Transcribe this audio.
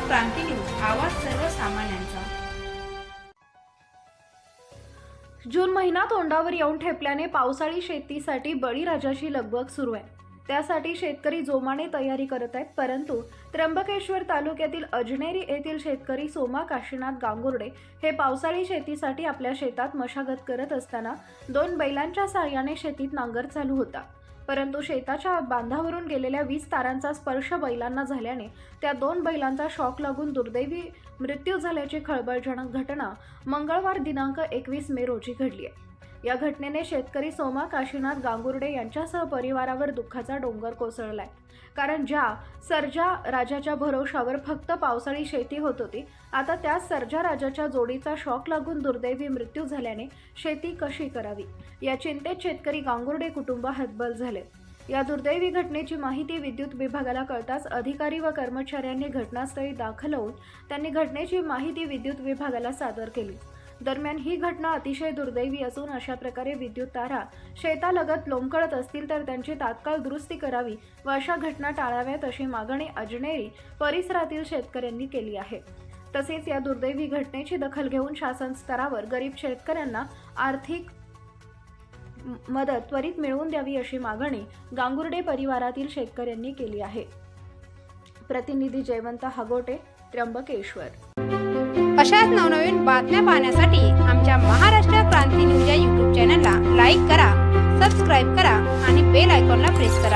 क्रांती news, आवाज सर्वसामान्यांचा। जून महिना तोंडावर येऊन ठेपल्याने पावसाळी शेतीसाठी बळीराजाची लगबग सुरू आहे। त्यासाठी शेतकरी जोमाने तयारी करत आहेत, परंतु त्र्यंबकेश्वर तालुक्यातील अजनेरी येथील शेतकरी सोमा काशीनाथ गांगुर्डे हे पावसाळी शेतीसाठी आपल्या शेतात मशागत करत असताना 2 बैलांच्या साहाय्याने शेतीत नांगर चालू होता, परंतु शेताच्या बांधावरून गेलेल्या 20 तारांचा स्पर्श बैलांना झाल्याने त्या 2 बैलांचा शॉक लागून दुर्दैवी मृत्यू झाल्याची खळबळजनक घटना मंगळवार दिनांक 21 मे रोजी घडली आहे। या घटनेने शेतकरी सोमा काशीनाथ गांगुर्डे यांच्यासह परिवारावर दुःखाचा डोंगर कोसळलाय। कारण ज्या सर्जा राजाच्या भरोशावर फक्त पावसाळी शेती होत होती, आता त्या सर्जा राजाच्या जोडीचा शॉक लागून दुर्दैवी मृत्यू झाल्याने शेती कशी करावी या चिंतेत शेतकरी गांगुर्डे कुटुंब हतबल झाले। या दुर्दैवी घटनेची माहिती विद्युत विभागाला कळताच अधिकारी व कर्मचाऱ्यांनी घटनास्थळी दाखल होऊन त्यांनी घटनेची माहिती विद्युत विभागाला सादर केली। दरम्यान ही घटना अतिशय दुर्दैवी असून अशा प्रकारे विद्युत तारा शेतालगत लोंबकळत असतील तर त्यांची तात्काळ दुरुस्ती करावी व अशा घटना टाळाव्यात अशी मागणी अजनेरी परिसरातील शेतकऱ्यांनी केली आहे। तसेच या दुर्दैवी घटनेची दखल घेऊन शासन स्तरावर गरीब शेतकऱ्यांना आर्थिक मदत त्वरित मिळवून द्यावी अशी मागणी गांगुर्डे परिवारातील शेतकऱ्यांनी केली आहे। प्रतिनिधी जयवंत हागोटे, त्र्यंबकेश्वर। अशाच नवनवीन बातम्या पाहण्यासाठी आमच्या महाराष्ट्र क्रांती न्यूज या YouTube चॅनलला लाईक करा, सबस्क्राईब करा आणि बेल आयकॉनला प्रेस करा।